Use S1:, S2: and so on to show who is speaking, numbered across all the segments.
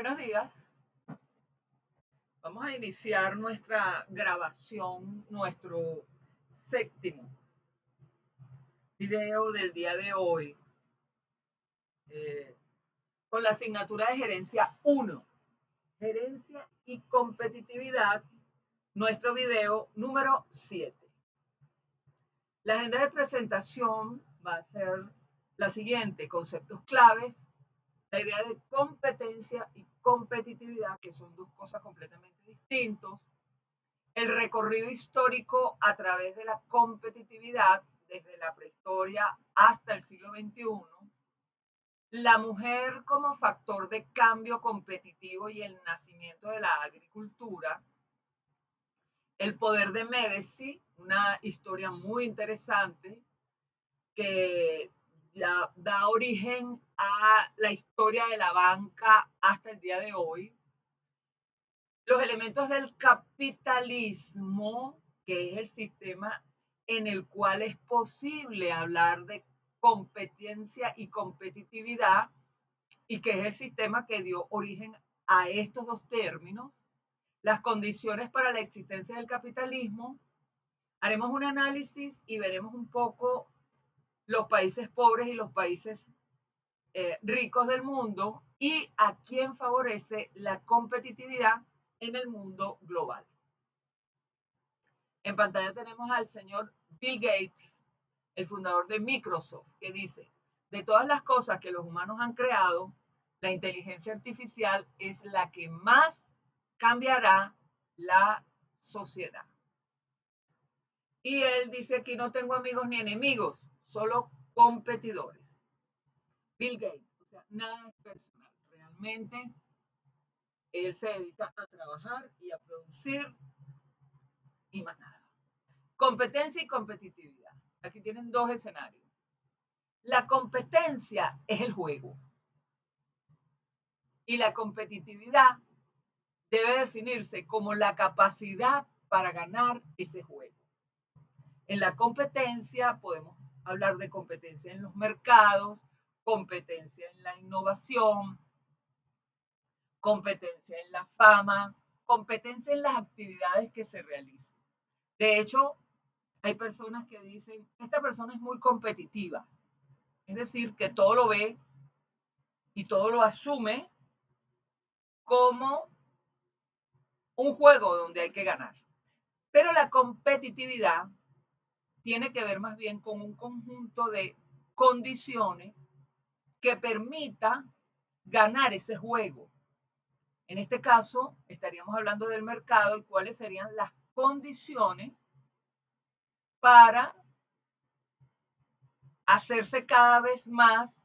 S1: Buenos días. Vamos a iniciar nuestra grabación, nuestro séptimo video del día de hoy, eh, con la asignatura de gerencia 1, gerencia y competitividad, nuestro video número 7. La agenda de presentación va a ser la siguiente: conceptos claves, la idea de competencia y competitividad, que son dos cosas completamente distintas, el recorrido histórico a través de la competitividad desde la prehistoria hasta el siglo XXI, la mujer como factor de cambio competitivo y el nacimiento de la agricultura, el poder de Medici, una historia muy interesante que da origen a la historia de la banca hasta el día de hoy, los elementos del capitalismo, que es el sistema en el cual es posible hablar de competencia y competitividad, y que es el sistema que dio origen a estos dos términos, las condiciones para la existencia del capitalismo. Haremos un análisis y veremos un poco los países pobres y los países ricos del mundo y a quién favorece la competitividad en el mundo global. En pantalla tenemos al señor Bill Gates, el fundador de Microsoft, que dice: de todas las cosas que los humanos han creado, la inteligencia artificial es la que más cambiará la sociedad. Y él dice: aquí no tengo amigos ni enemigos, solo competidores. Bill Gates, o sea, nada es personal. Realmente él se dedica a trabajar y a producir y más nada. Competencia y competitividad. Aquí tienen dos escenarios. La competencia es el juego y la competitividad debe definirse como la capacidad para ganar ese juego. En la competencia podemos hablar de competencia en los mercados, competencia en la innovación, competencia en la fama, competencia en las actividades que se realizan. De hecho, hay personas que dicen: esta persona es muy competitiva, es decir, que todo lo ve y todo lo asume como un juego donde hay que ganar. Pero la competitividad tiene que ver más bien con un conjunto de condiciones que permita ganar ese juego. En este caso, estaríamos hablando del mercado y cuáles serían las condiciones para hacerse cada vez más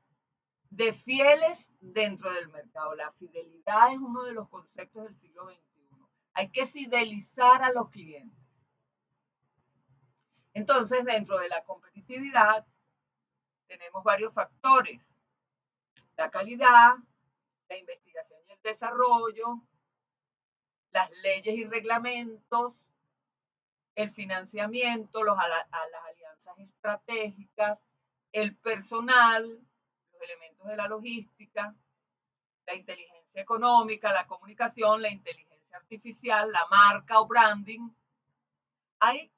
S1: de fieles dentro del mercado. La fidelidad es uno de los conceptos del siglo XXI. Hay que fidelizar a los clientes. Entonces, dentro de la competitividad tenemos varios factores: la calidad, la investigación y el desarrollo, las leyes y reglamentos, el financiamiento, las alianzas estratégicas, el personal, los elementos de la logística, la inteligencia económica, la comunicación, la inteligencia artificial, la marca o branding. Hay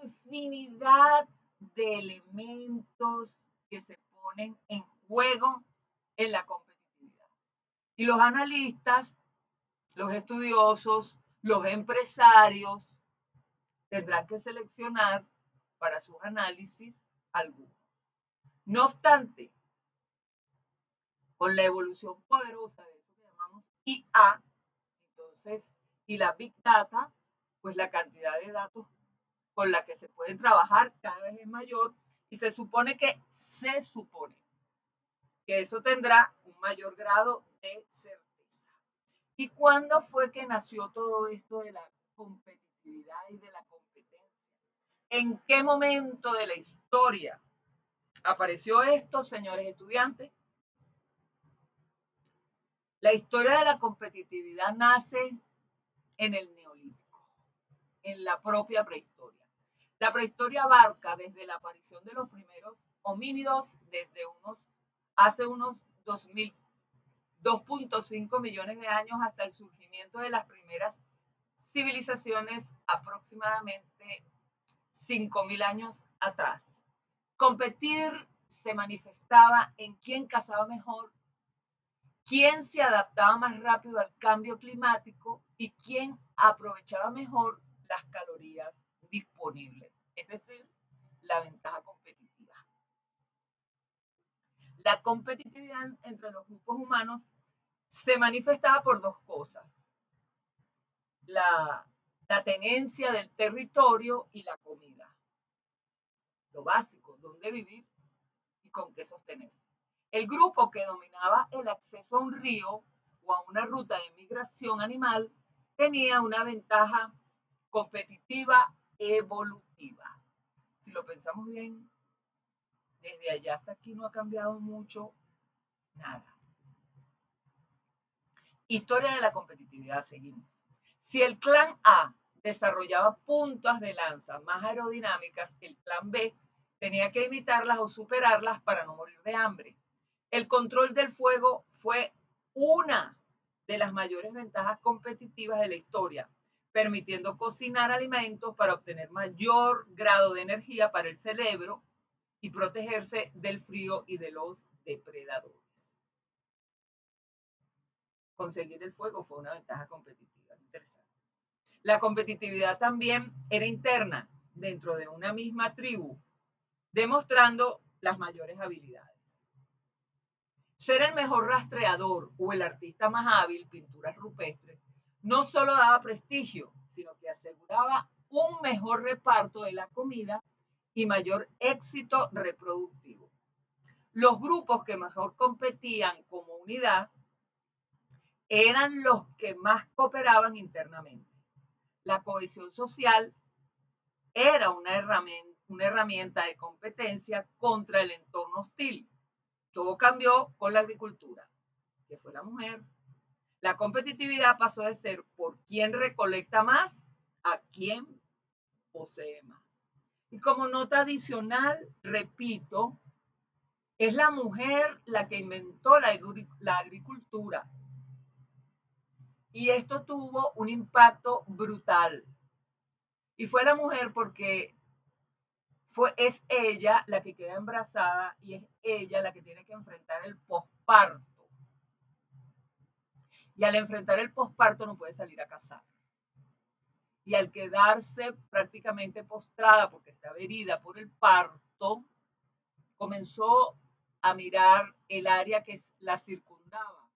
S1: infinidad de elementos que se ponen en juego en la competitividad. Y los analistas, los estudiosos, los empresarios tendrán que seleccionar para sus análisis algunos. No obstante, con la evolución poderosa de eso que llamamos IA, entonces, y la Big Data, pues la cantidad de datos con la que se puede trabajar cada vez es mayor y se supone que eso tendrá un mayor grado de certeza. ¿Y cuándo fue que nació todo esto de la competitividad y de la competencia? ¿En qué momento de la historia apareció esto, señores estudiantes? La historia de la competitividad nace en el Neolítico, en la propia prehistoria. La prehistoria abarca desde la aparición de los primeros homínidos, desde hace unos 2000 2.5 millones de años hasta el surgimiento de las primeras civilizaciones aproximadamente 5.000 años atrás. Competir se manifestaba en quién cazaba mejor, quién se adaptaba más rápido al cambio climático y quién aprovechaba mejor las calorías disponibles, es decir, la ventaja competitiva. La competitividad entre los grupos humanos se manifestaba por dos cosas: la tenencia del territorio y la comida. Lo básico, dónde vivir y con qué sostenerse. El grupo que dominaba el acceso a un río o a una ruta de migración animal tenía una ventaja competitiva evolutiva. Si lo pensamos bien, desde allá hasta aquí no ha cambiado mucho nada. Historia de la competitividad, seguimos. Si el clan A desarrollaba puntas de lanza más aerodinámicas, el clan B tenía que imitarlas o superarlas para no morir de hambre. El control del fuego fue una de las mayores ventajas competitivas de la historia, permitiendo cocinar alimentos para obtener mayor grado de energía para el cerebro y protegerse del frío y de los depredadores. Conseguir el fuego fue una ventaja competitiva. Interesante. La competitividad también era interna dentro de una misma tribu, demostrando las mayores habilidades. Ser el mejor rastreador o el artista más hábil, pinturas rupestres, no solo daba prestigio, sino que aseguraba un mejor reparto de la comida y mayor éxito reproductivo. Los grupos que mejor competían como unidad eran los que más cooperaban internamente. La cohesión social era una herramienta de competencia contra el entorno hostil. Todo cambió con la agricultura, que fue la mujer. La competitividad pasó de ser por quién recolecta más a quién posee más. Y como nota adicional, repito, es la mujer la que inventó la agricultura. Y esto tuvo un impacto brutal. Y fue la mujer porque es ella la que queda embarazada y es ella la que tiene que enfrentar el posparto. Y al enfrentar el posparto no puede salir a cazar. Y al quedarse prácticamente postrada porque estaba herida por el parto, comenzó a mirar el área que la circundaba.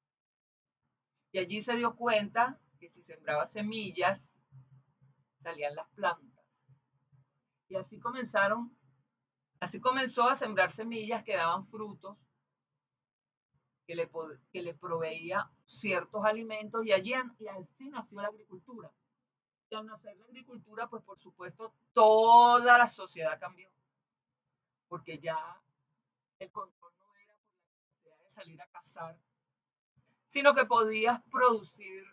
S1: Y allí se dio cuenta que si sembraba semillas, salían las plantas. Y así comenzó a sembrar semillas que daban frutos, que le proveía ciertos alimentos y así nació la agricultura. Y al nacer la agricultura, pues por supuesto, toda la sociedad cambió, porque ya el control no era por la necesidad de salir a cazar, sino que podías producir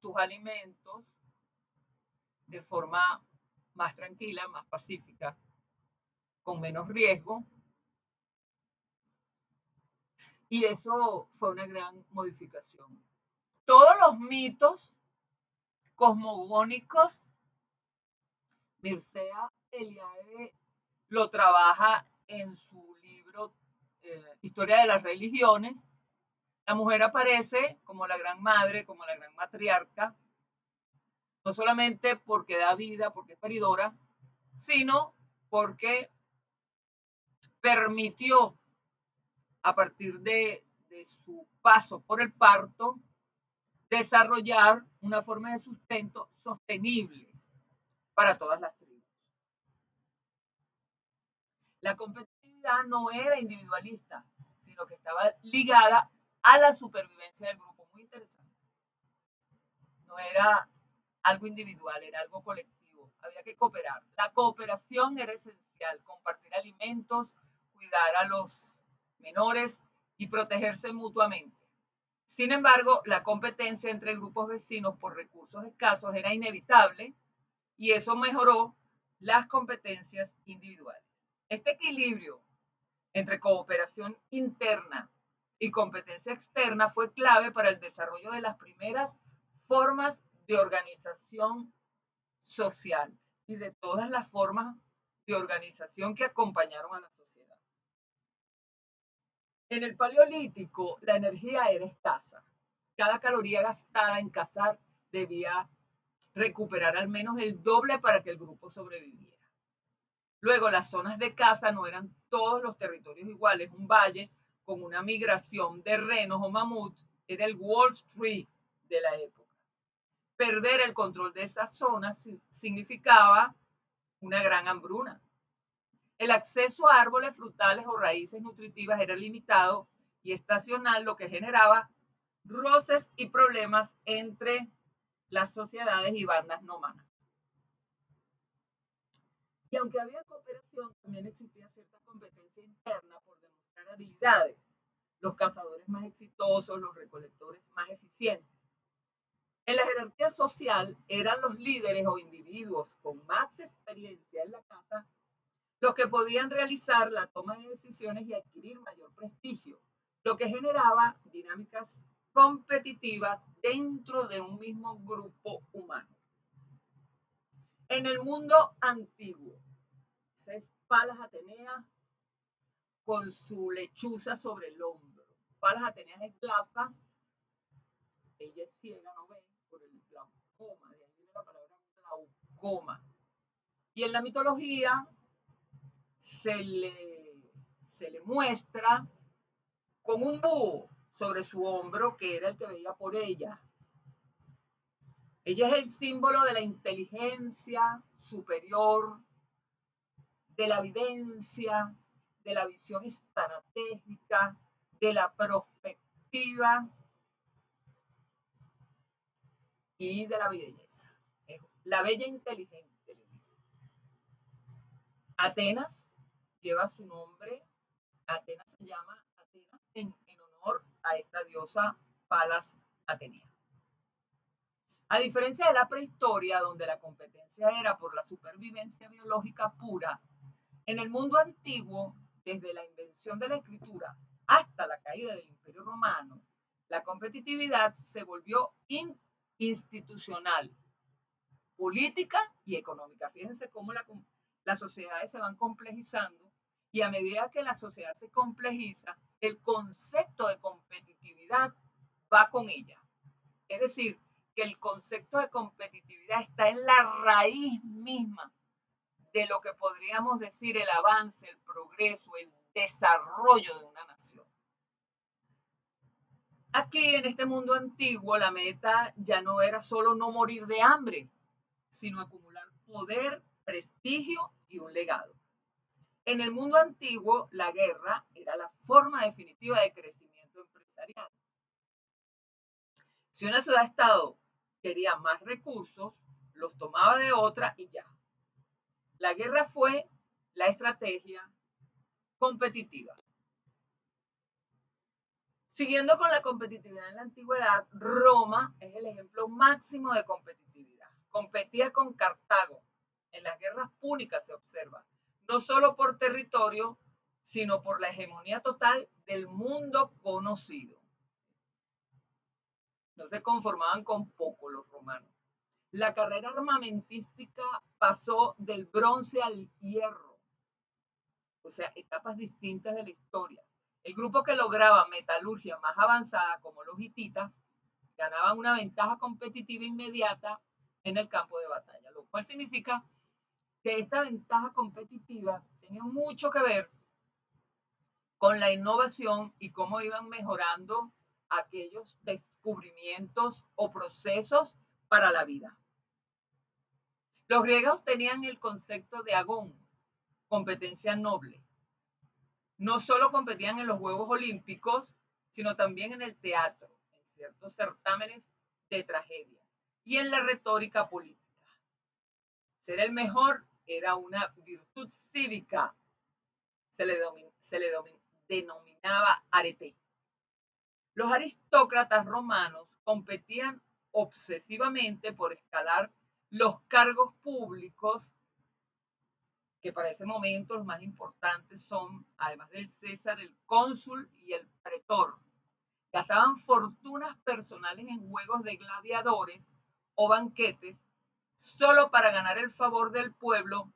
S1: tus alimentos de forma más tranquila, más pacífica, con menos riesgo. Y eso fue una gran modificación. Todos los mitos cosmogónicos, Mircea Eliade lo trabaja en su libro Historia de las Religiones. La mujer aparece como la gran madre, como la gran matriarca, no solamente porque da vida, porque es paridora, sino porque permitió, a partir de su paso por el parto, desarrollar una forma de sustento sostenible para todas las tribus. La competitividad no era individualista, sino que estaba ligada a la supervivencia del grupo. Muy interesante. No era algo individual, era algo colectivo. Había que cooperar. La cooperación era esencial, compartir alimentos, cuidar a los menores y protegerse mutuamente. Sin embargo, la competencia entre grupos vecinos por recursos escasos era inevitable y eso mejoró las competencias individuales. Este equilibrio entre cooperación interna y competencia externa fue clave para el desarrollo de las primeras formas de organización social y de todas las formas de organización que acompañaron a la sociedad. En el Paleolítico, la energía era escasa. Cada caloría gastada en cazar debía recuperar al menos el doble para que el grupo sobreviviera. Luego, las zonas de caza no eran todos los territorios iguales. Un valle con una migración de renos o mamuts era el Wall Street de la época. Perder el control de esas zonas significaba una gran hambruna. El acceso a árboles frutales o raíces nutritivas era limitado y estacional, lo que generaba roces y problemas entre las sociedades y bandas nómadas. Y aunque había cooperación, también existía cierta competencia interna por demostrar habilidades. Los cazadores más exitosos, los recolectores más eficientes. En la jerarquía social eran los líderes o individuos con más experiencia en la caza los que podían realizar la toma de decisiones y adquirir mayor prestigio, lo que generaba dinámicas competitivas dentro de un mismo grupo humano. En el mundo antiguo, esa es Palas Atenea con su lechuza sobre el hombro. Palas Atenea es glauca, ella es ciega, no ve, por el glaucoma, de ahí viene la palabra glaucoma. Y en la mitología se le muestra con un búho sobre su hombro que era el que veía por ella. Ella es el símbolo de la inteligencia superior, de la evidencia, de la visión estratégica, de la perspectiva y de la belleza. La bella inteligente, le dice. Atenas lleva su nombre, Atenas se llama Atenas en honor a esta diosa Palas Atenea. A diferencia de la prehistoria, donde la competencia era por la supervivencia biológica pura, en el mundo antiguo, desde la invención de la escritura hasta la caída del Imperio Romano, la competitividad se volvió institucional, política y económica. Fíjense cómo las sociedades se van complejizando y a medida que la sociedad se complejiza, el concepto de competitividad va con ella. Es decir, que el concepto de competitividad está en la raíz misma de lo que podríamos decir el avance, el progreso, el desarrollo de una nación. Aquí, en este mundo antiguo, la meta ya no era solo no morir de hambre, sino acumular poder, prestigio y un legado. En el mundo antiguo, la guerra era la forma definitiva de crecimiento empresarial. Si una ciudad-estado quería más recursos, los tomaba de otra y ya. La guerra fue la estrategia competitiva. Siguiendo con la competitividad en la antigüedad, Roma es el ejemplo máximo de competitividad. Competía con Cartago. En las guerras púnicas se observa, no solo por territorio, sino por la hegemonía total del mundo conocido. No se conformaban con poco los romanos. La carrera armamentística pasó del bronce al hierro, o sea, etapas distintas de la historia. El grupo que lograba metalurgia más avanzada, como los hititas, ganaban una ventaja competitiva inmediata en el campo de batalla, lo cual significa que esta ventaja competitiva tenía mucho que ver con la innovación y cómo iban mejorando aquellos descubrimientos o procesos para la vida. Los griegos tenían el concepto de agón, competencia noble. No solo competían en los Juegos Olímpicos, sino también en el teatro, en ciertos certámenes de tragedia y en la retórica política. Ser el mejor era una virtud cívica, se le denominaba arete. Los aristócratas romanos competían obsesivamente por escalar los cargos públicos, que para ese momento los más importantes son, además del César, el cónsul y el pretor. Gastaban fortunas personales en juegos de gladiadores o banquetes solo para ganar el favor del pueblo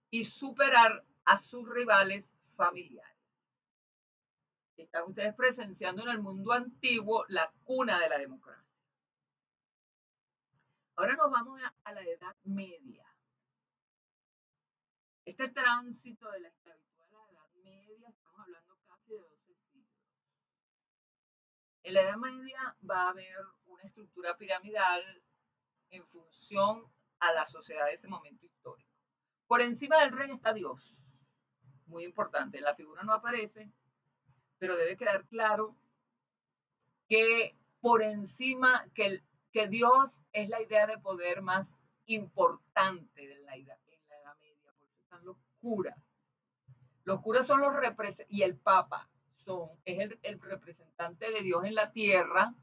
S1: y superar a sus rivales familiares. Están ustedes presenciando en el mundo antiguo la cuna de la democracia. Ahora nos vamos a la Edad Media. Este tránsito de la esclavitud a la Edad Media, estamos hablando casi de 12 siglos. En la Edad Media va a haber una estructura piramidal en función a la sociedad de ese momento histórico. Por encima del rey está Dios, muy importante. La figura no aparece, pero debe quedar claro que por encima, que Dios es la idea de poder más importante de la Edad Media, porque están los curas. Los curas son los representantes, y el Papa es el representante de Dios en la tierra,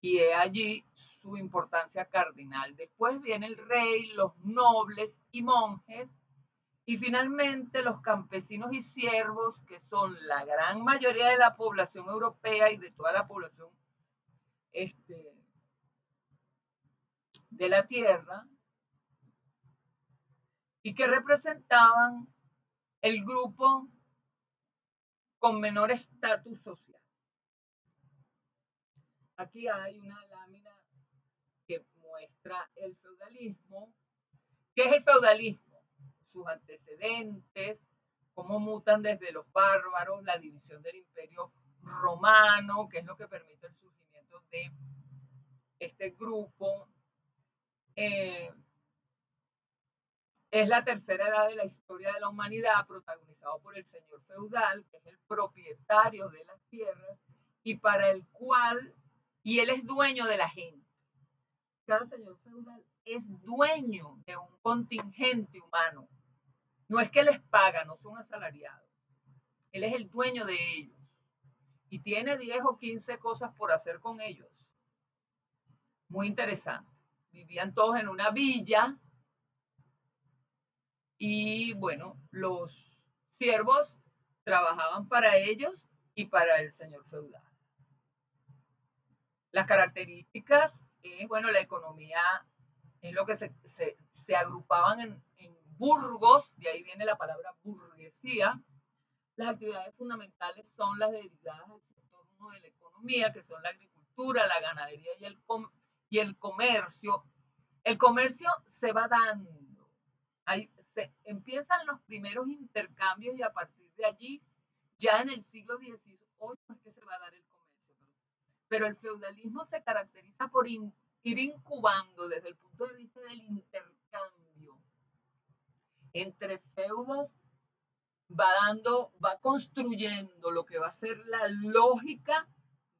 S1: y es allí su importancia cardinal. Después viene el rey, los nobles y monjes, y finalmente los campesinos y siervos, que son la gran mayoría de la población europea y de toda la población de la tierra, y que representaban el grupo con menor estatus social. Aquí hay una lámina que muestra el feudalismo. ¿Qué es el feudalismo? Sus antecedentes, cómo mutan desde los bárbaros, la división del imperio romano, que es lo que permite el surgimiento de este grupo. Es la tercera edad de la historia de la humanidad, protagonizado por el señor feudal, que es el propietario de las tierras, y para el cual, y él es dueño de la gente. Cada señor feudal es dueño de un contingente humano. No es que les paga, no son asalariados. Él es el dueño de ellos. Y tiene 10 o 15 cosas por hacer con ellos. Muy interesante. Vivían todos en una villa. Y bueno, los siervos trabajaban para ellos y para el señor feudal. Las características es, bueno, la economía es lo que se agrupaban en burgos, de ahí viene la palabra burguesía. Las actividades fundamentales son las dedicadas al sector 1 de la economía, que son la agricultura, la ganadería y el comercio. El comercio se va dando. Ahí empiezan los primeros intercambios y a partir de allí, ya en el siglo XVIII es que se va a dar el comercio. Pero el feudalismo se caracteriza por ir incubando desde el punto de vista del intercambio entre feudos, va construyendo lo que va a ser la lógica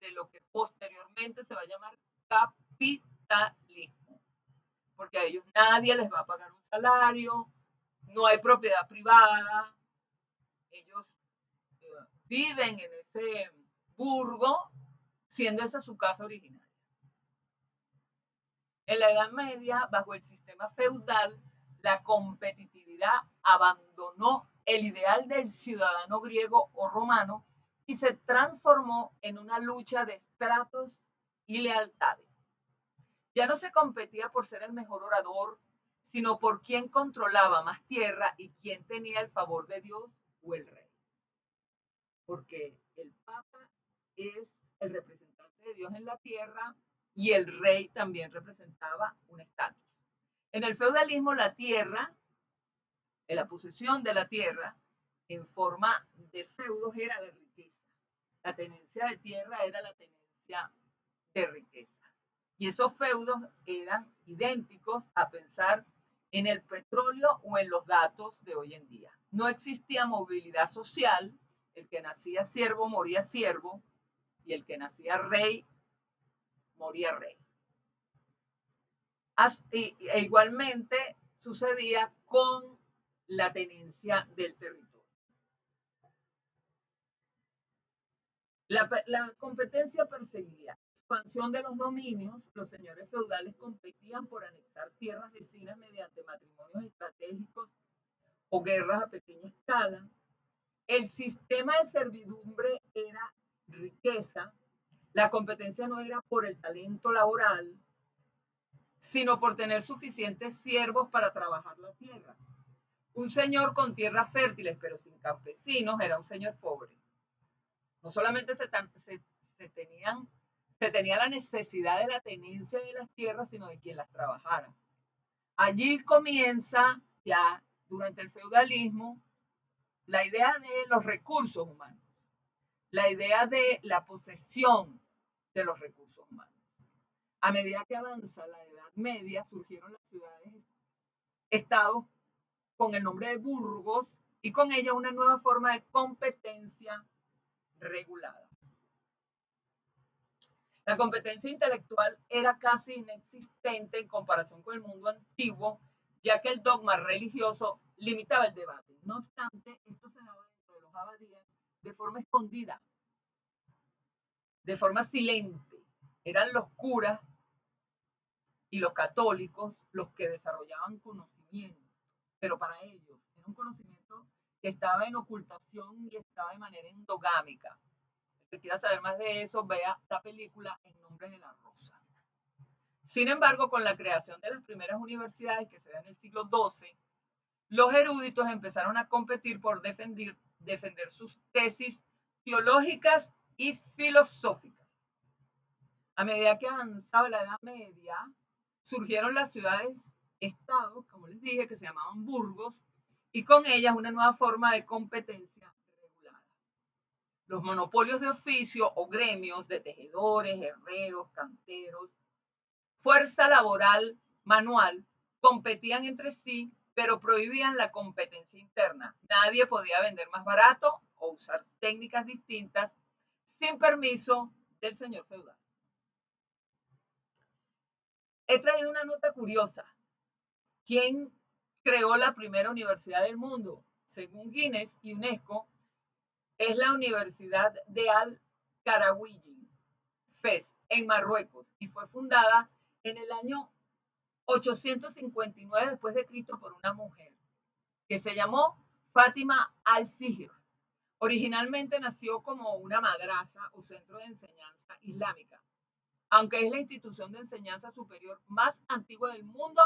S1: de lo que posteriormente se va a llamar capitalismo. Porque a ellos nadie les va a pagar un salario, no hay propiedad privada, ellos viven en ese burgo, siendo esa su casa originaria. En la Edad Media, bajo el sistema feudal, la competitividad abandonó el ideal del ciudadano griego o romano y se transformó en una lucha de estratos y lealtades. Ya no se competía por ser el mejor orador, sino por quién controlaba más tierra y quién tenía el favor de Dios o el rey. Porque el Papa es el representante de Dios en la tierra y el rey también representaba un estatus. En el feudalismo, la tierra, en la posesión de la tierra, en forma de feudos, era de riqueza. La tenencia de tierra era la tenencia de riqueza. Y esos feudos eran idénticos a pensar en el petróleo o en los datos de hoy en día. No existía movilidad social, el que nacía siervo moría siervo y el que nacía rey moría rey. E igualmente sucedía con la tenencia del territorio. La competencia perseguía expansión de los dominios. Los señores feudales competían por anexar tierras vecinas mediante matrimonios estratégicos o guerras a pequeña escala. El sistema de servidumbre era riqueza La competencia no era por el talento laboral, sino por tener suficientes siervos para trabajar la tierra. Un señor con tierras fértiles, pero sin campesinos, era un señor pobre. No solamente se tenía la necesidad de la tenencia de las tierras, sino de quien las trabajara. Allí comienza ya, durante el feudalismo, la idea de los recursos humanos, la idea de la posesión de los recursos humanos. A medida que avanza la Edad Media, surgieron las ciudades-estados con el nombre de burgos y con ella una nueva forma de competencia regulada. La competencia intelectual era casi inexistente en comparación con el mundo antiguo, ya que el dogma religioso limitaba el debate. No obstante, esto se daba dentro de los abadías de forma escondida, de forma silente. Eran los curas y los católicos los que desarrollaban conocimiento, pero para ellos era un conocimiento que estaba en ocultación y estaba de manera endogámica. El que quiera saber más de eso, vea la película En nombre de la rosa. Sin embargo, con la creación de las primeras universidades que se da en el siglo XII, los eruditos empezaron a competir por defender sus tesis teológicas y filosóficas. A medida que avanzaba la Edad Media, surgieron las ciudades-estados, como les dije, que se llamaban burgos, y con ellas una nueva forma de competencia regulada. Los monopolios de oficio o gremios de tejedores, herreros, canteros, fuerza laboral manual, competían entre sí, pero prohibían la competencia interna. Nadie podía vender más barato o usar técnicas distintas sin permiso del señor feudal. He traído una nota curiosa. ¿Quién creó la primera universidad del mundo? Según Guinness y UNESCO, es la Universidad de Al-Qarawiyyin, Fez, en Marruecos, y fue fundada en el año 859 después de Cristo por una mujer que se llamó Fátima al-Fihr. Originalmente nació como una madrasa o centro de enseñanza islámica, aunque es la institución de enseñanza superior más antigua del mundo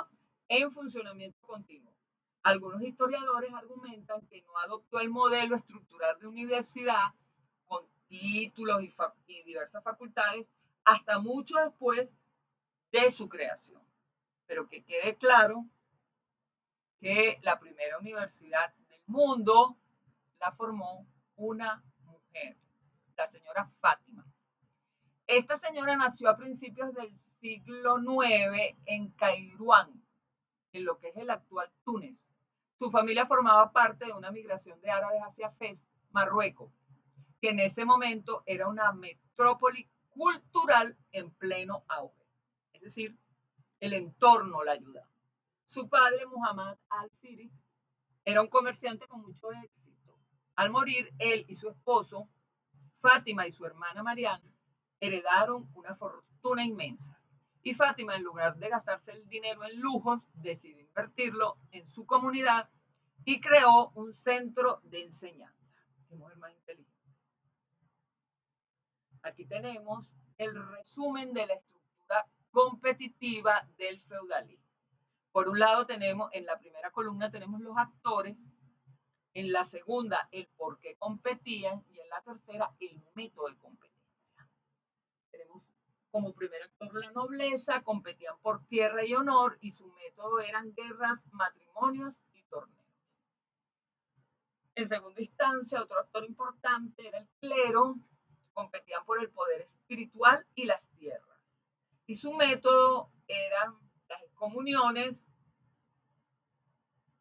S1: en funcionamiento continuo. Algunos historiadores argumentan que no adoptó el modelo estructural de universidad con títulos y diversas facultades hasta mucho después de su creación. Pero que quede claro que la primera universidad del mundo la formó una mujer, la señora Fátima. Esta señora nació a principios del siglo IX en Kairouan, en lo que es el actual Túnez. Su familia formaba parte de una migración de árabes hacia Fez, Marruecos, que en ese momento era una metrópoli cultural en pleno auge. Es decir, el entorno la ayudaba. Su padre, Muhammad al-Fihri, era un comerciante con mucho éxito. Al morir, él y su esposo, Fátima y su hermana Mariana, heredaron una fortuna inmensa. Y Fátima, en lugar de gastarse el dinero en lujos, decidió invertirlo en su comunidad y creó un centro de enseñanza. Qué mujer más inteligente. Aquí tenemos el resumen de la estructura competitiva del feudalismo. Por un lado tenemos, en la primera columna tenemos los actores, en la segunda el por qué competían y en la tercera el método de competencia. Tenemos como primer actor la nobleza, competían por tierra y honor y su método eran guerras, matrimonios y torneos. En segunda instancia, otro actor importante era el clero, competían por el poder espiritual y las tierras. Y su método eran las excomuniones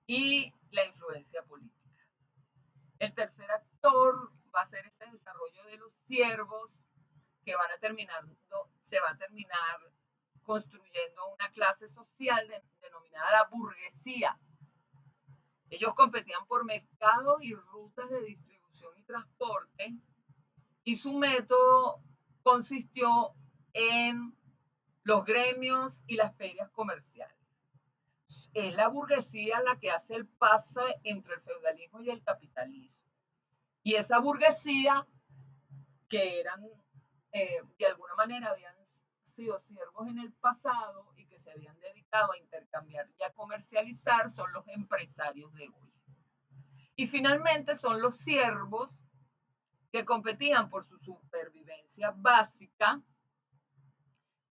S1: y la influencia política. El tercer actor va a ser ese desarrollo de los siervos que se va a terminar construyendo una clase social denominada la burguesía. Ellos competían por mercados y rutas de distribución y transporte y su método consistió en los gremios y las ferias comerciales. Es la burguesía la que hace el pase entre el feudalismo y el capitalismo. Y esa burguesía, que eran de alguna manera habían sido siervos en el pasado y que se habían dedicado a intercambiar y a comercializar son los empresarios de hoy. Y finalmente son los siervos que competían por su supervivencia básica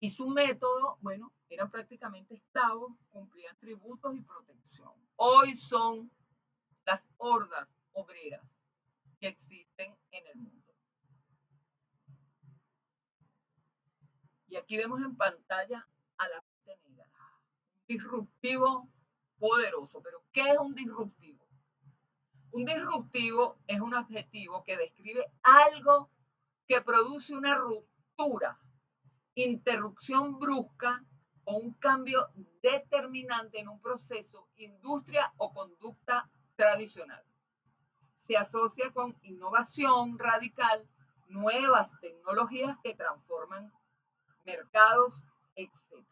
S1: y su método, bueno, eran prácticamente esclavos, cumplían tributos y protección. Hoy son las hordas obreras que existen en el mundo. Y aquí vemos en pantalla a la peste negra. Disruptivo poderoso. Pero ¿qué es un disruptivo? Un disruptivo es un adjetivo que describe algo que produce una ruptura, interrupción brusca o un cambio determinante en un proceso, industria o conducta tradicional. Se asocia con innovación radical, nuevas tecnologías que transforman mercados, etc.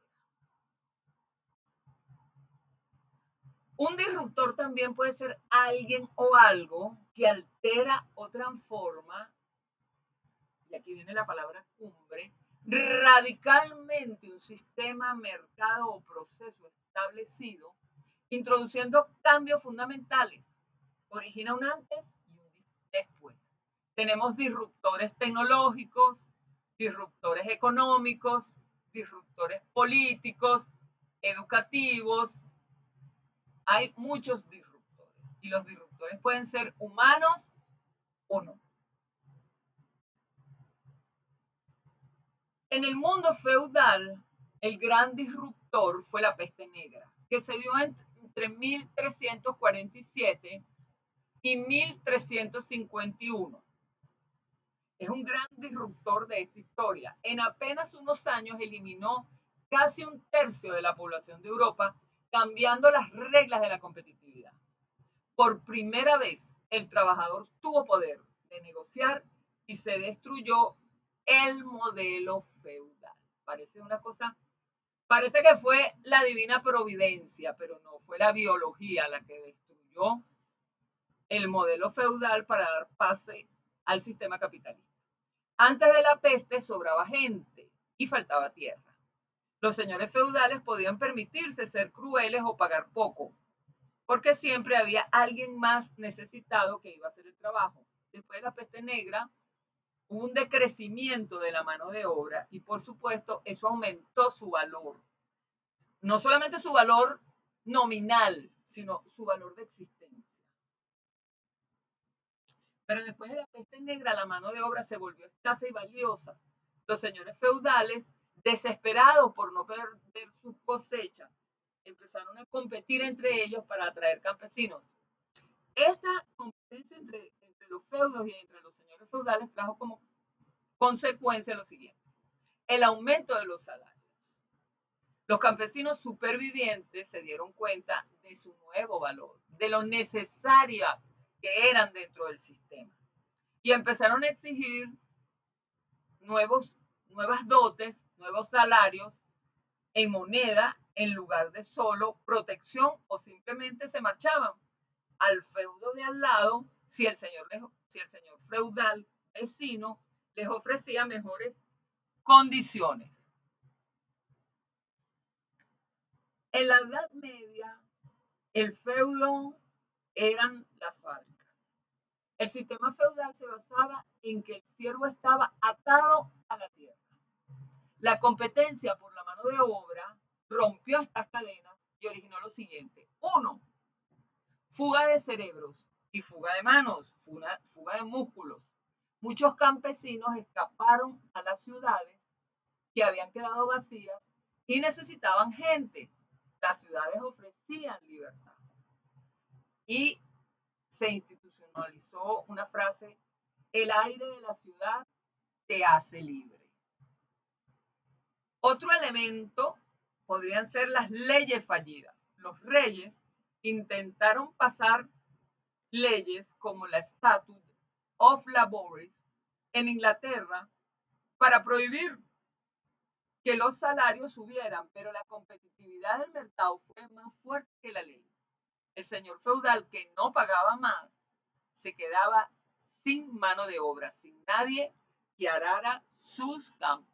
S1: Un disruptor también puede ser alguien o algo que altera o transforma, y aquí viene la palabra cumbre, radicalmente un sistema, mercado o proceso establecido, introduciendo cambios fundamentales. Origina un antes y un después. Tenemos disruptores tecnológicos, disruptores económicos, disruptores políticos, educativos. Hay muchos disruptores y los disruptores pueden ser humanos o no. En el mundo feudal, el gran disruptor fue la peste negra, que se dio entre 1347 y 1351. Es un gran disruptor de esta historia. En apenas unos años eliminó casi un tercio de la población de Europa, cambiando las reglas de la competitividad. Por primera vez, el trabajador tuvo poder de negociar y se destruyó el modelo feudal. Parece una cosa, parece que fue la divina providencia, pero no, fue la biología la que destruyó el modelo feudal para dar pase al sistema capitalista. Antes de la peste sobraba gente y faltaba tierra. Los señores feudales podían permitirse ser crueles o pagar poco, porque siempre había alguien más necesitado que iba a hacer el trabajo. Después de la peste negra, hubo un decrecimiento de la mano de obra y por supuesto eso aumentó su valor. No solamente su valor nominal, sino su valor de existencia. Pero después de la peste negra, la mano de obra se volvió escasa y valiosa. Los señores feudales, desesperados por no perder sus cosechas, empezaron a competir entre ellos para atraer campesinos. Esta competencia entre los feudos y entre los señores feudales trajo como consecuencia lo siguiente: el aumento de los salarios. Los campesinos supervivientes se dieron cuenta de su nuevo valor, de lo necesaria que eran dentro del sistema, y empezaron a exigir nuevas dotes, nuevos salarios en moneda en lugar de solo protección, o simplemente se marchaban al feudo de al lado si el señor feudal vecino les ofrecía mejores condiciones. En la Edad Media, el feudo eran las fábricas. El sistema feudal se basaba en que el siervo estaba atado a la tierra. La competencia por la mano de obra rompió estas cadenas y originó lo siguiente: uno, fuga de cerebros y fuga de manos, fuga de músculos. Muchos campesinos escaparon a las ciudades que habían quedado vacías y necesitaban gente. Las ciudades ofrecían libertad. Y se institucionalizó una frase: el aire de la ciudad te hace libre. Otro elemento podrían ser las leyes fallidas. Los reyes intentaron pasar leyes como la Statute of Laboris en Inglaterra para prohibir que los salarios subieran, pero la competitividad del mercado fue más fuerte que la ley. El señor feudal que no pagaba más se quedaba sin mano de obra, sin nadie que arara sus campos.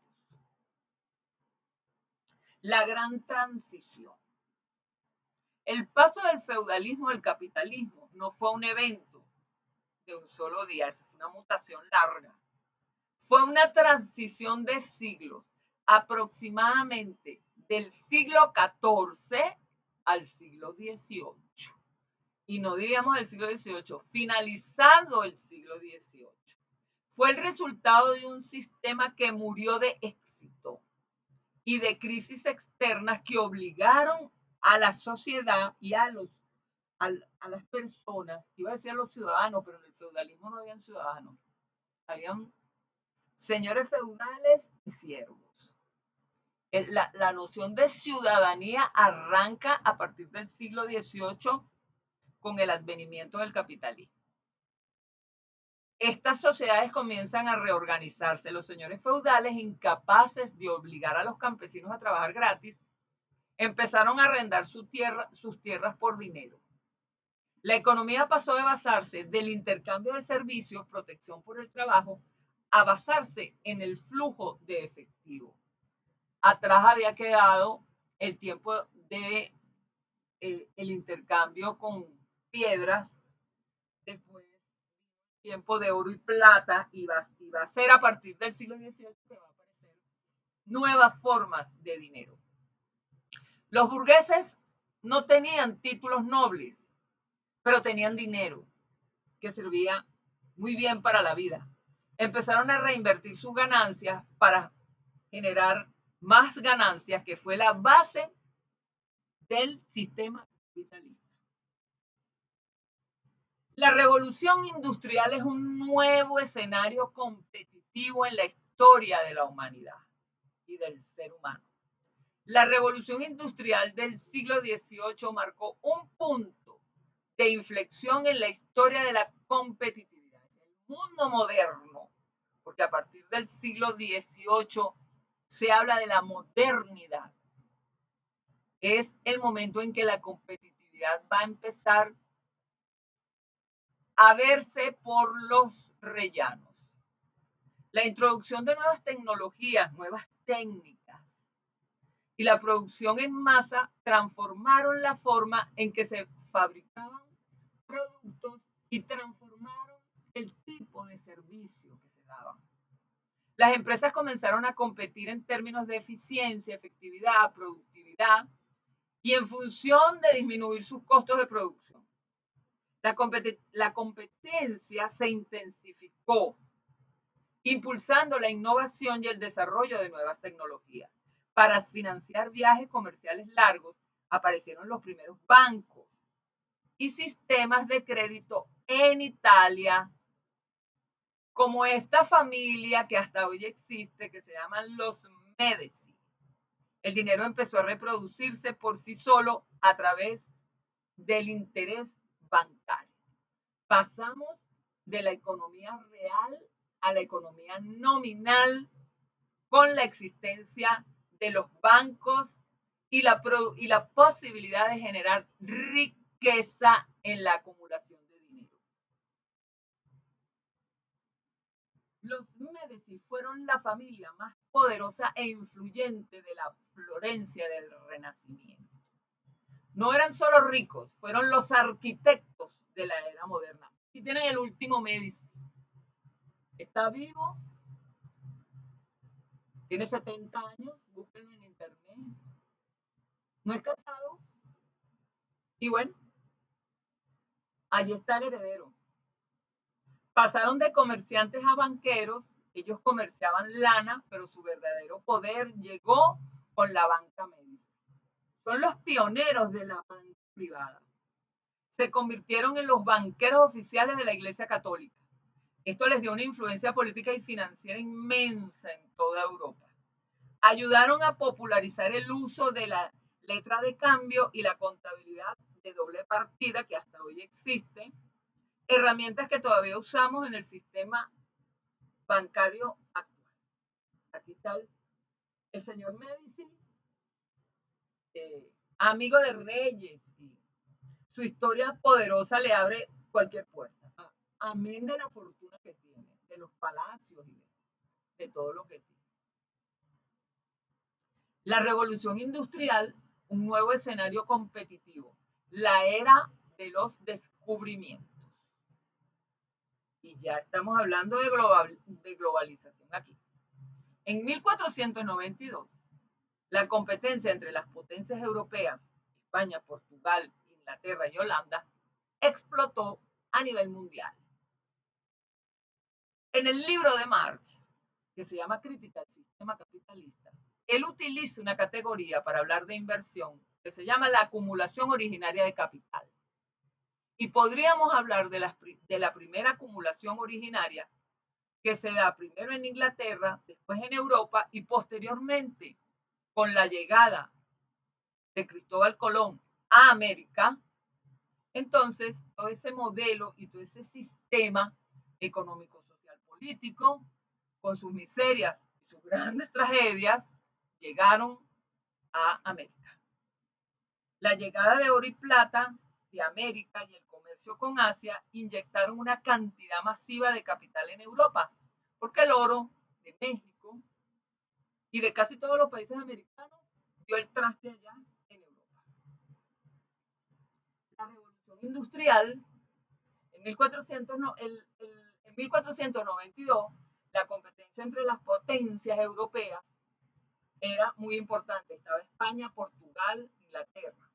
S1: La gran transición. El paso del feudalismo al capitalismo no fue un evento de un solo día, esa fue una mutación larga. Fue una transición de siglos, aproximadamente del siglo XIV al siglo XVIII. Y no diríamos del siglo XVIII, finalizado el siglo XVIII. Fue el resultado de un sistema que murió de éxito y de crisis externas que obligaron a la sociedad y a las personas, iba a decir a los ciudadanos, pero en el feudalismo no habían ciudadanos, habían señores feudales y siervos. La noción de ciudadanía arranca a partir del siglo XVIII con el advenimiento del capitalismo. Estas sociedades comienzan a reorganizarse. Los señores feudales, incapaces de obligar a los campesinos a trabajar gratis, empezaron a arrendar sus tierras por dinero. La economía pasó de basarse del intercambio de servicios, protección por el trabajo, a basarse en el flujo de efectivo. Atrás había quedado el tiempo de el intercambio con piedras, después tiempo de oro y plata, y va a ser a partir del siglo XVIII que va a aparecer nuevas formas de dinero. Los burgueses no tenían títulos nobles, pero tenían dinero que servía muy bien para la vida. Empezaron a reinvertir sus ganancias para generar más ganancias, que fue la base del sistema capitalista. La revolución industrial es un nuevo escenario competitivo en la historia de la humanidad y del ser humano. La revolución industrial del siglo XVIII marcó un punto de inflexión en la historia de la competitividad. El mundo moderno, porque a partir del siglo XVIII se habla de la modernidad, es el momento en que la competitividad va a empezar a verse por los rellanos. La introducción de nuevas tecnologías, nuevas técnicas y la producción en masa transformaron la forma en que se fabricaban productos y transformaron el tipo de servicio que se daban. Las empresas comenzaron a competir en términos de eficiencia, efectividad, productividad y en función de disminuir sus costos de producción. La competencia se intensificó, impulsando la innovación y el desarrollo de nuevas tecnologías. Para financiar viajes comerciales largos, aparecieron los primeros bancos y sistemas de crédito en Italia, como esta familia que hasta hoy existe, que se llaman los Medici. El dinero empezó a reproducirse por sí solo a través del interés bancario. Pasamos de la economía real a la economía nominal con la existencia de los bancos y la posibilidad de generar riqueza en la acumulación de dinero. Los Medici fueron la familia más poderosa e influyente de la Florencia del Renacimiento. No eran solo ricos, fueron los arquitectos de la era moderna. Y tienen el último Medici. Está vivo, tiene 70 años, búsquenlo en internet. No es casado. Y bueno, allí está el heredero. Pasaron de comerciantes a banqueros, ellos comerciaban lana, pero su verdadero poder llegó con la banca Medici. Son los pioneros de la banca privada. Se convirtieron en los banqueros oficiales de la Iglesia Católica. Esto les dio una influencia política y financiera inmensa en toda Europa. Ayudaron a popularizar el uso de la letra de cambio y la contabilidad de doble partida que hasta hoy existe, herramientas que todavía usamos en el sistema bancario actual. Aquí está el señor Medici, amigo de reyes, y su historia poderosa le abre cualquier puerta, amén de la fortuna que tiene, de los palacios. de todo lo que tiene. La revolución industrial, un nuevo escenario competitivo, la era de los descubrimientos. Y ya estamos hablando de globalización aquí. En 1492, la competencia entre las potencias europeas, España, Portugal, Inglaterra y Holanda, explotó a nivel mundial. En el libro de Marx, que se llama Crítica al sistema capitalista, él utiliza una categoría para hablar de inversión que se llama la acumulación originaria de capital. Y podríamos hablar de la primera acumulación originaria que se da primero en Inglaterra, después en Europa y posteriormente con la llegada de Cristóbal Colón a América. Entonces, todo ese modelo y todo ese sistema económico, social, político, con sus miserias y sus grandes tragedias, llegaron a América. La llegada de oro y plata de América y el comercio con Asia inyectaron una cantidad masiva de capital en Europa, porque el oro de México y de casi todos los países americanos dio el traste allá en Europa. La revolución industrial, en 1492, la competencia entre las potencias europeas era muy importante. Estaba España, Portugal, Inglaterra.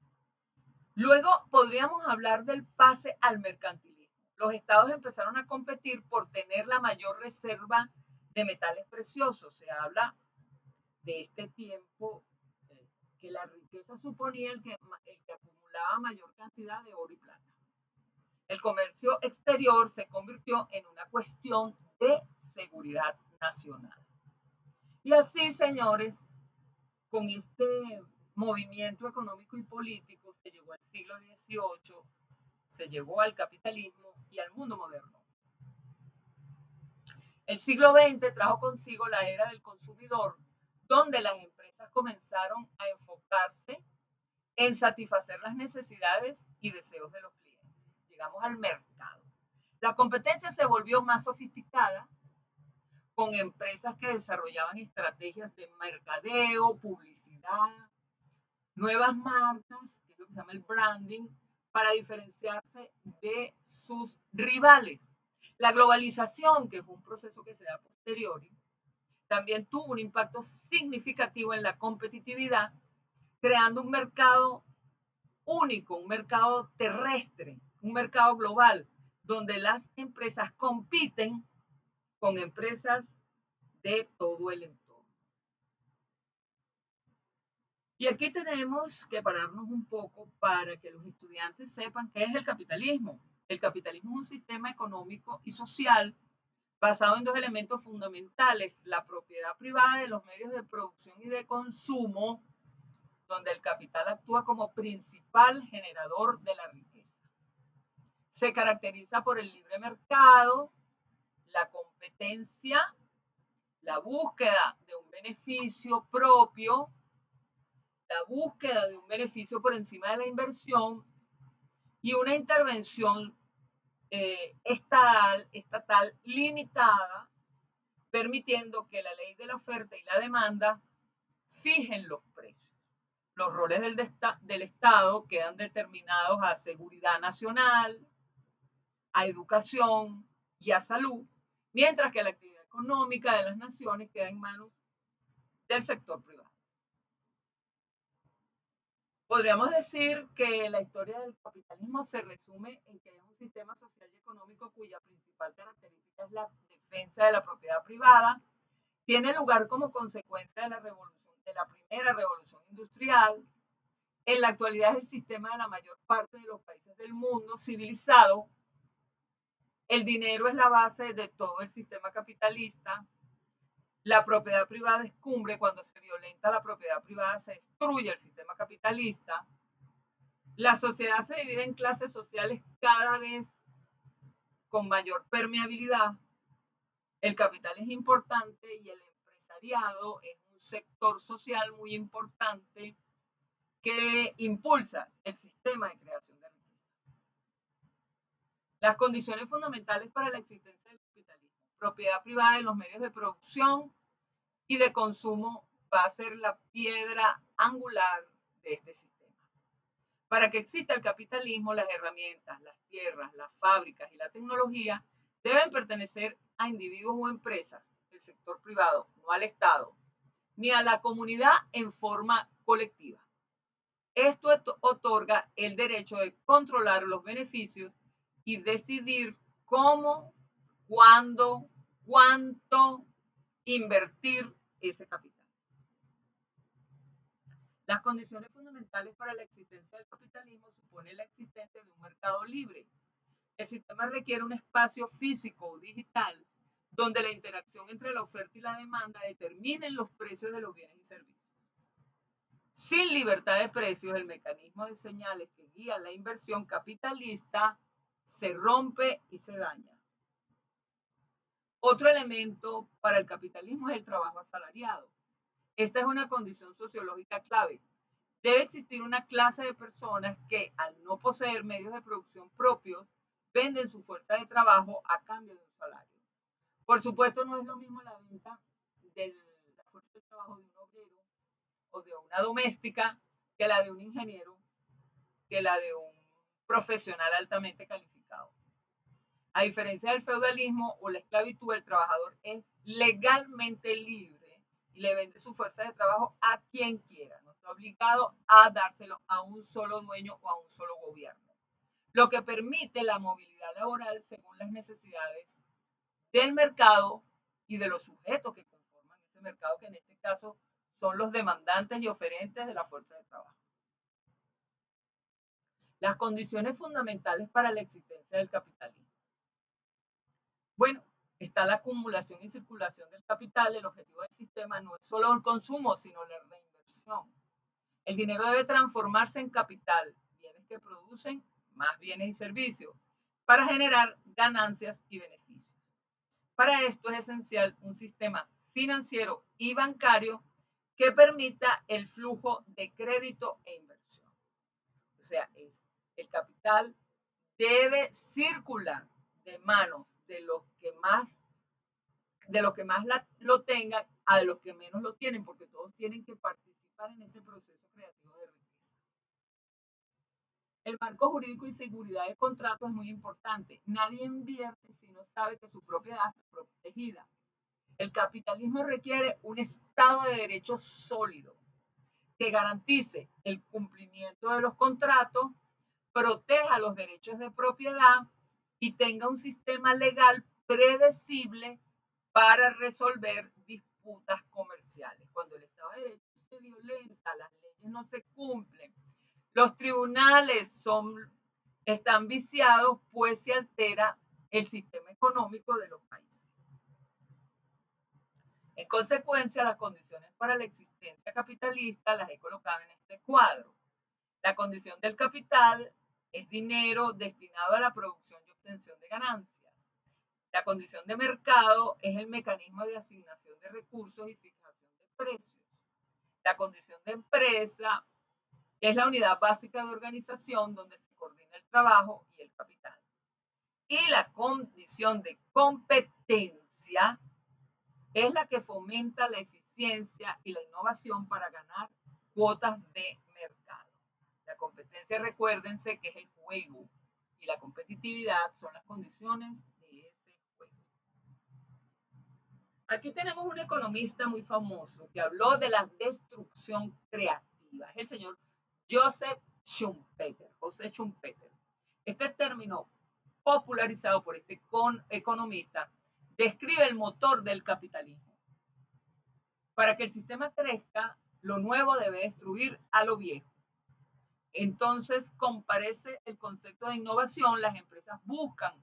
S1: Luego podríamos hablar del pase al mercantilismo. Los estados empezaron a competir por tener la mayor reserva de metales preciosos. Se habla de este tiempo que la riqueza suponía el que acumulaba mayor cantidad de oro y plata. El comercio exterior se convirtió en una cuestión de seguridad nacional. Y así, señores, con este movimiento económico y político se llegó al siglo XVIII, se llegó al capitalismo y al mundo moderno. El siglo XX trajo consigo la era del consumidor, donde las empresas comenzaron a enfocarse en satisfacer las necesidades y deseos de los clientes. Llegamos al mercado. La competencia se volvió más sofisticada, con empresas que desarrollaban estrategias de mercadeo, publicidad, nuevas marcas, que es lo que se llama el branding, para diferenciarse de sus rivales. La globalización, que es un proceso que se da posteriori, también tuvo un impacto significativo en la competitividad, creando un mercado único, un mercado terrestre, un mercado global, donde las empresas compiten con empresas de todo el entorno. Y aquí tenemos que pararnos un poco para que los estudiantes sepan qué es el capitalismo. El capitalismo es un sistema económico y social basado en dos elementos fundamentales: la propiedad privada de los medios de producción y de consumo, donde el capital actúa como principal generador de la riqueza. Se caracteriza por el libre mercado, la competencia, la búsqueda de un beneficio propio, la búsqueda de un beneficio por encima de la inversión y una intervención estatal limitada, permitiendo que la ley de la oferta y la demanda fijen los precios. Los roles del Estado quedan determinados a seguridad nacional, a educación y a salud, mientras que la actividad económica de las naciones queda en manos del sector privado. Podríamos decir que la historia del capitalismo se resume en que es un sistema social y económico cuya principal característica es la defensa de la propiedad privada. Tiene lugar como consecuencia de la primera revolución industrial. En la actualidad es el sistema de la mayor parte de los países del mundo civilizado. El dinero es la base de todo el sistema capitalista. La propiedad privada es cumbre. Cuando se violenta la propiedad privada se destruye el sistema capitalista. La sociedad se divide en clases sociales cada vez con mayor permeabilidad. El capital es importante y el empresariado es un sector social muy importante que impulsa el sistema de creación de riqueza. Las condiciones fundamentales para la existencia del capitalismo. propiedad privada de los medios de producción y de consumo va a ser la piedra angular de este sistema. Para que exista el capitalismo, las herramientas, las tierras, las fábricas y la tecnología deben pertenecer a individuos o empresas del sector privado, no al Estado, ni a la comunidad en forma colectiva. Esto otorga el derecho de controlar los beneficios y decidir cómo, cuándo, cuánto invertir ese capital. Las condiciones fundamentales para la existencia del capitalismo suponen la existencia de un mercado libre. El sistema requiere un espacio físico o digital donde la interacción entre la oferta y la demanda determinen los precios de los bienes y servicios. Sin libertad de precios, el mecanismo de señales que guía la inversión capitalista se rompe y se daña. Otro elemento para el capitalismo es el trabajo asalariado. Esta es una condición sociológica clave. Debe existir una clase de personas que, al no poseer medios de producción propios, venden su fuerza de trabajo a cambio de un salario. Por supuesto, no es lo mismo la venta de la fuerza de trabajo de un obrero o de una doméstica que la de un ingeniero, que la de un profesional altamente calificado. A diferencia del feudalismo o la esclavitud, el trabajador es legalmente libre y le vende su fuerza de trabajo a quien quiera. No está obligado a dárselo a un solo dueño o a un solo gobierno, lo que permite la movilidad laboral según las necesidades del mercado y de los sujetos que conforman ese mercado, que en este caso son los demandantes y oferentes de la fuerza de trabajo. Las condiciones fundamentales para la existencia del capitalismo. Bueno, está la acumulación y circulación del capital. El objetivo del sistema no es solo el consumo, sino la reinversión. El dinero debe transformarse en capital, bienes que producen más bienes y servicios, para generar ganancias y beneficios. Para esto es esencial un sistema financiero y bancario que permita el flujo de crédito e inversión. O sea, el capital debe circular de manos de los que más lo tengan a los que menos lo tienen, porque todos tienen que participar en este proceso creativo de riqueza. El marco jurídico y seguridad de contrato es muy importante. Nadie invierte si no sabe que su propiedad está protegida. El capitalismo requiere un Estado de Derecho sólido que garantice el cumplimiento de los contratos, proteja los derechos de propiedad y tenga un sistema legal predecible para resolver disputas comerciales. Cuando el Estado de Derecho se violenta, las leyes no se cumplen, los tribunales están viciados, pues se altera el sistema económico de los países. En consecuencia, las condiciones para la existencia capitalista las he colocado en este cuadro. La condición del capital es dinero destinado a la producción y obtención de ganancias. La condición de mercado es el mecanismo de asignación de recursos y fijación de precios. La condición de empresa es la unidad básica de organización donde se coordina el trabajo y el capital. Y la condición de competencia es la que fomenta la eficiencia y la innovación para ganar cuotas de mercado. La competencia, recuérdense que es el juego, y la competitividad son las condiciones de ese juego. Aquí tenemos un economista muy famoso que habló de la destrucción creativa. Es el señor Joseph Schumpeter, José Schumpeter. Este término, popularizado por este economista, describe el motor del capitalismo. Para que el sistema crezca, lo nuevo debe destruir a lo viejo. Entonces comparece el concepto de innovación. Las empresas buscan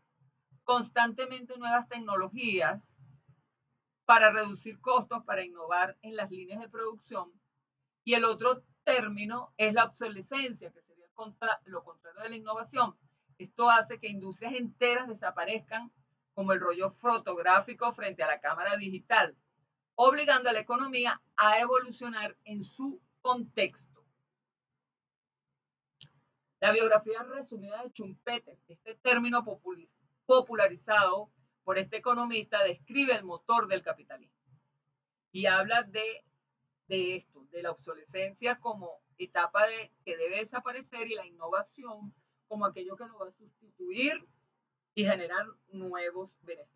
S1: constantemente nuevas tecnologías para reducir costos, para innovar en las líneas de producción. Y el otro término es la obsolescencia, que sería lo contrario de la innovación. Esto hace que industrias enteras desaparezcan, como el rollo fotográfico frente a la cámara digital, obligando a la economía a evolucionar en su contexto. La biografía resumida de Schumpeter, este término popularizado por este economista, describe el motor del capitalismo y habla de esto, de la obsolescencia como etapa que debe desaparecer y la innovación como aquello que lo va a sustituir y generar nuevos beneficios.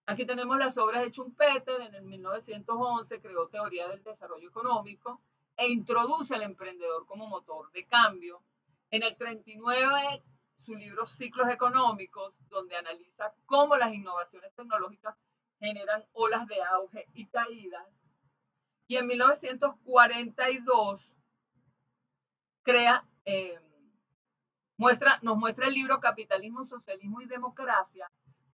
S1: Aquí tenemos las obras de Schumpeter. En el 1911 creó Teoría del Desarrollo Económico e introduce al emprendedor como motor de cambio. En el 39, su libro Ciclos Económicos, donde analiza cómo las innovaciones tecnológicas generan olas de auge y caída. Y en 1942 crea, nos muestra el libro Capitalismo, Socialismo y Democracia,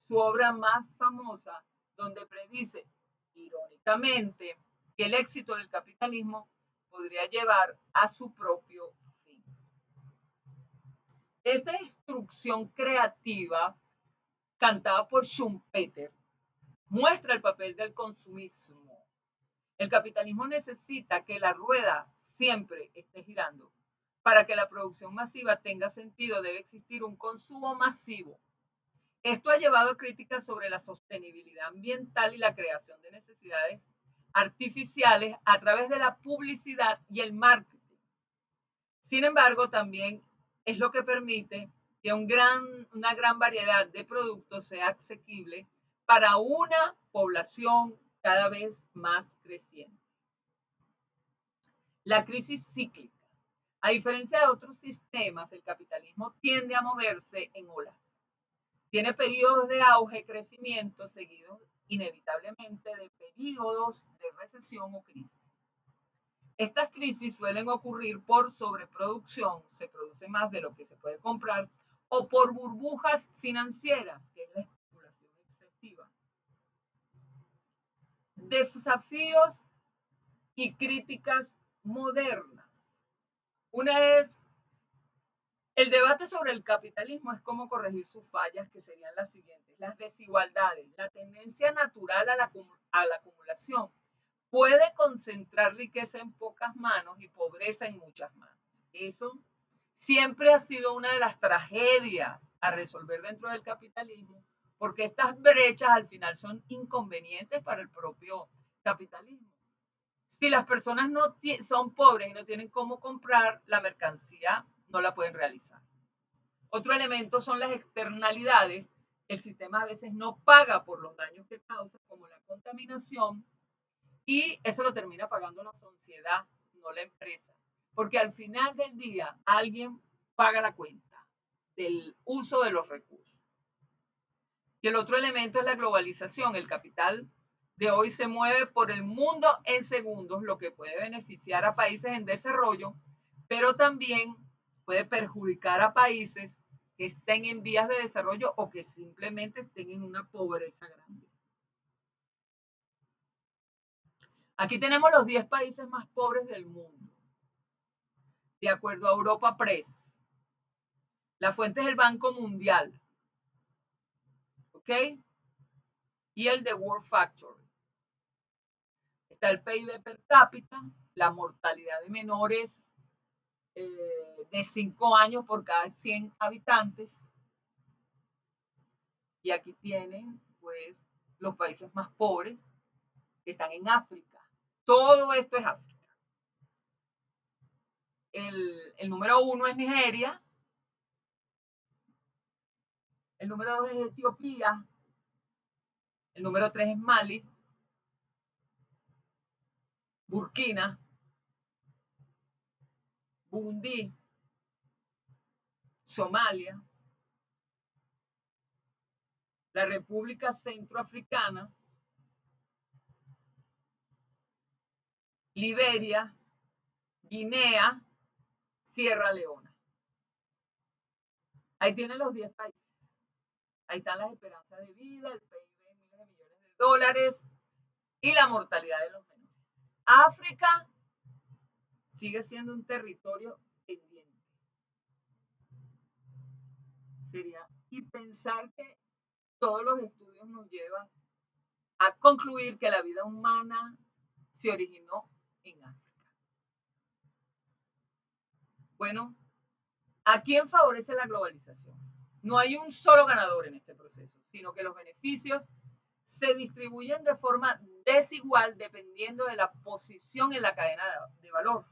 S1: su obra más famosa, donde predice, irónicamente, que el éxito del capitalismo podría llevar a su propio fin. Esta instrucción creativa, cantada por Schumpeter, muestra el papel del consumismo. El capitalismo necesita que la rueda siempre esté girando. Para que la producción masiva tenga sentido, debe existir un consumo masivo. Esto ha llevado a críticas sobre la sostenibilidad ambiental y la creación de necesidades artificiales a través de la publicidad y el marketing. Sin embargo, también es lo que permite que una gran variedad de productos sea asequible para una población cada vez más creciente. La crisis cíclica. A diferencia de otros sistemas, el capitalismo tiende a moverse en olas. Tiene periodos de auge y crecimiento seguidos inevitablemente de periodos de recesión o crisis. Estas crisis suelen ocurrir por sobreproducción, se produce más de lo que se puede comprar, o por burbujas financieras, que es la especulación excesiva. Desafíos y críticas modernas. Una es el debate sobre el capitalismo es cómo corregir sus fallas, que serían las siguientes. Las desigualdades, la tendencia natural a la acumulación puede concentrar riqueza en pocas manos y pobreza en muchas manos. Eso siempre ha sido una de las tragedias a resolver dentro del capitalismo, porque estas brechas al final son inconvenientes para el propio capitalismo. Si las personas no son pobres y no tienen cómo comprar la mercancía, no la pueden realizar. Otro elemento son las externalidades. El sistema a veces no paga por los daños que causa, como la contaminación, y eso lo termina pagando la sociedad, no la empresa. Porque al final del día alguien paga la cuenta del uso de los recursos. Y el otro elemento es la globalización. El capital de hoy se mueve por el mundo en segundos, lo que puede beneficiar a países en desarrollo, pero también puede perjudicar a países que estén en vías de desarrollo o que simplemente estén en una pobreza grande. Aquí tenemos los 10 países más pobres del mundo, de acuerdo a Europa Press. La fuente es el Banco Mundial, ¿ok? Y el de World Factory. Está el PIB per cápita, la mortalidad de menores de 5 años por cada 100 habitantes. Y aquí tienen, pues, los países más pobres que están en África. Todo esto es África. El número 1 es Nigeria. El número 2 es Etiopía. El número 3 es Mali. Burkina. Burundi. Somalia. La República Centroafricana. Liberia. Guinea. Sierra Leona. Ahí tienen los 10 países. Ahí están las esperanzas de vida, el PIB de miles de millones de dólares y la mortalidad de los menores. África sigue siendo un territorio pendiente. Y pensar que todos los estudios nos llevan a concluir que la vida humana se originó en África. Bueno, ¿a quién favorece la globalización? No hay un solo ganador en este proceso. sino que los beneficios se distribuyen de forma desigual dependiendo de la posición en la cadena de valor.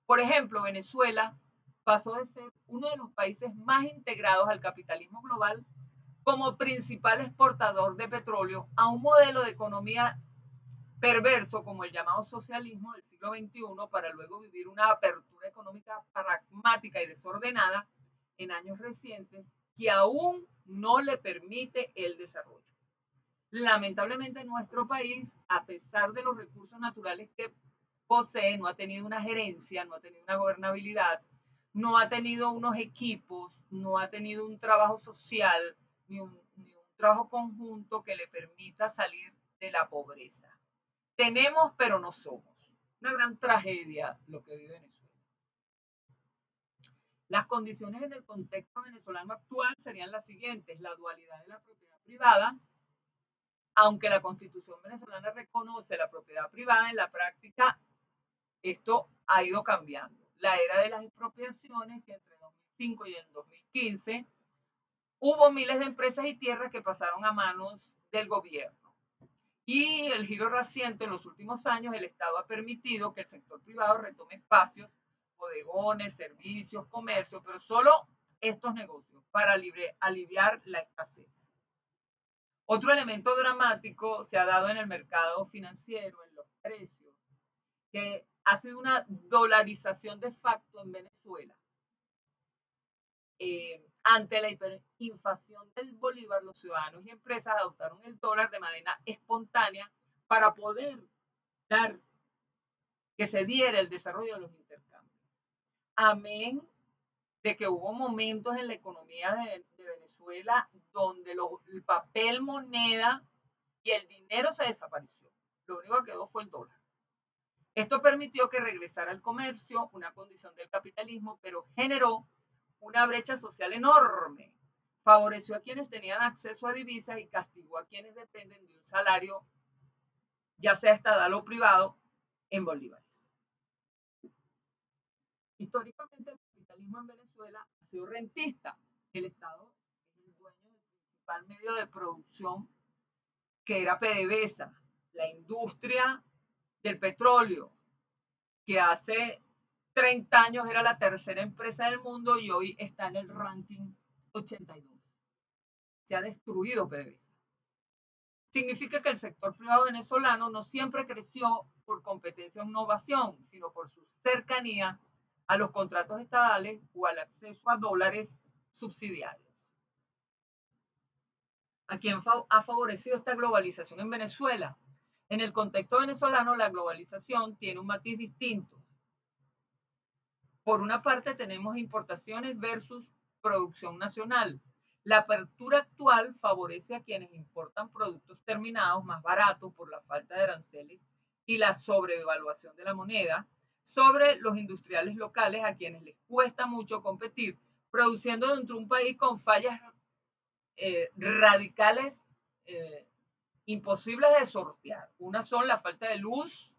S1: Por ejemplo, Venezuela pasó de ser uno de los países más integrados al capitalismo global como principal exportador de petróleo a un modelo de economía perverso como el llamado socialismo del siglo XXI para luego vivir una apertura económica pragmática y desordenada en años recientes que aún no le permite el desarrollo. Lamentablemente nuestro país, a pesar de los recursos naturales que posee, no ha tenido una gerencia, no ha tenido una gobernabilidad, no ha tenido unos equipos, no ha tenido un trabajo social, ni un trabajo conjunto que le permita salir de la pobreza. Tenemos, pero no somos. Una gran tragedia lo que vive Venezuela. Las condiciones en el contexto venezolano actual serían las siguientes: la dualidad de la propiedad privada. Aunque la Constitución venezolana reconoce la propiedad privada, en la práctica esto ha ido cambiando. La era de las expropiaciones, que entre 2005 y el 2015 hubo miles de empresas y tierras que pasaron a manos del gobierno. Y el giro reciente en los últimos años, el Estado ha permitido que el sector privado retome espacios, bodegones, servicios, comercio, pero solo estos negocios para aliviar la escasez. Otro elemento dramático se ha dado en el mercado financiero, en los precios, que ha sido una dolarización de facto en Venezuela. Ante la hiperinflación del bolívar, los ciudadanos y empresas adoptaron el dólar de manera espontánea para poder dar que se diera el desarrollo de los intercambios. Amén de que hubo momentos en la economía de Venezuela donde el papel moneda y el dinero se desapareció. Lo único que quedó fue el dólar. Esto permitió que regresara al comercio, una condición del capitalismo, pero generó una brecha social enorme. Favoreció a quienes tenían acceso a divisas y castigó a quienes dependen de un salario, ya sea estatal o privado, en bolívares. Históricamente el capitalismo en Venezuela ha sido rentista. El Estado es el dueño del principal medio de producción, que era PDVSA, la industria del petróleo, que hace 30 años era la tercera empresa del mundo y hoy está en el ranking 82. Se ha destruido PDVSA. Significa que el sector privado venezolano no siempre creció por competencia o innovación, sino por su cercanía a los contratos estatales o al acceso a dólares subsidiarios. ¿A quién ha favorecido esta globalización en Venezuela? En el contexto venezolano, la globalización tiene un matiz distinto. Por una parte, tenemos importaciones versus producción nacional. La apertura actual favorece a quienes importan productos terminados más baratos por la falta de aranceles y la sobrevaluación de la moneda sobre los industriales locales, a quienes les cuesta mucho competir, produciendo dentro de un país con fallas radicales imposibles de sortear. Una son la falta de luz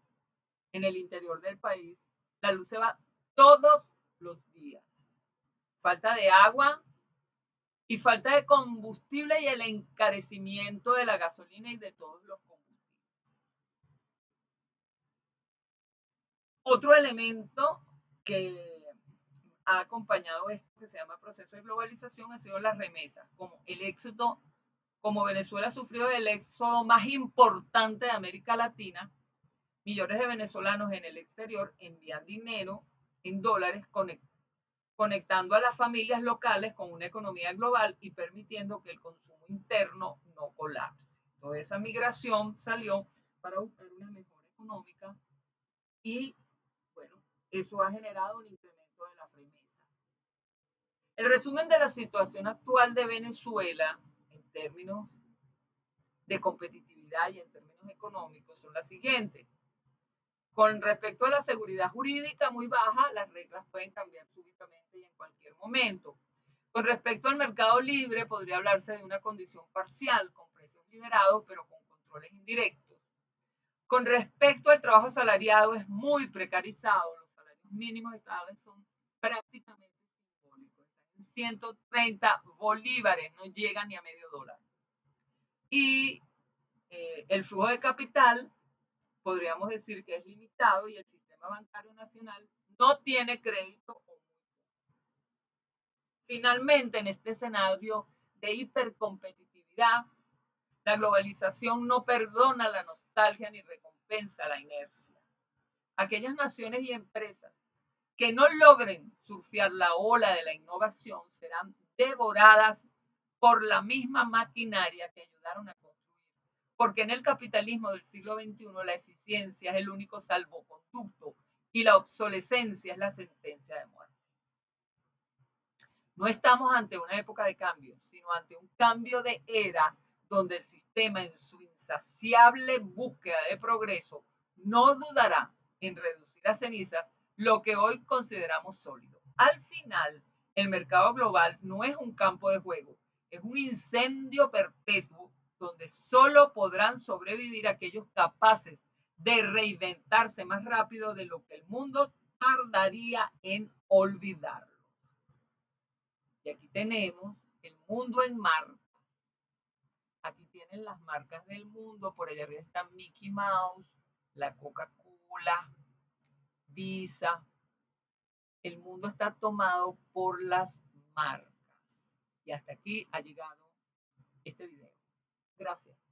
S1: en el interior del país. La luz se va todos los días. Falta de agua y falta de combustible y el encarecimiento de la gasolina y de todos los combustibles. Otro elemento que ha acompañado esto que se llama proceso de globalización ha sido las remesas, como el éxito, como Venezuela ha sufrido el éxodo más importante de América Latina. Millones de venezolanos en el exterior envían dinero en dólares conectando a las familias locales con una economía global y permitiendo que el consumo interno no colapse. Toda esa migración salió para buscar una mejora económica y, bueno, eso ha generado un incremento de las remesas. El resumen de la situación actual de Venezuela en términos de competitividad y en términos económicos son las siguientes. Con respecto a la seguridad jurídica muy baja, las reglas pueden cambiar súbitamente y en cualquier momento. Con respecto al mercado libre, podría hablarse de una condición parcial, con precios liberados, pero con controles indirectos. Con respecto al trabajo asalariado, es muy precarizado. Los salarios mínimos estables son prácticamente simbólicos. Están en 130 bolívares, no llegan ni a medio dólar. y el flujo de capital podríamos decir que es limitado y el sistema bancario nacional no tiene crédito. Finalmente, en este escenario de hipercompetitividad, la globalización no perdona la nostalgia ni recompensa la inercia. Aquellas naciones y empresas que no logren surfear la ola de la innovación serán devoradas por la misma maquinaria que ayudaron a construir. Porque en el capitalismo del siglo XXI la eficiencia es el único salvoconducto y la obsolescencia es la sentencia de muerte. No estamos ante una época de cambio, sino ante un cambio de era donde el sistema en su insaciable búsqueda de progreso no dudará en reducir a cenizas lo que hoy consideramos sólido. Al final, el mercado global no es un campo de juego, es un incendio perpetuo donde solo podrán sobrevivir aquellos capaces de reinventarse más rápido de lo que el mundo tardaría en olvidarlo. Y aquí tenemos el mundo en marcas. Aquí tienen las marcas del mundo. Por allá arriba está Mickey Mouse, la Coca-Cola, Visa. El mundo está tomado por las marcas. Y hasta aquí ha llegado este video. Gracias.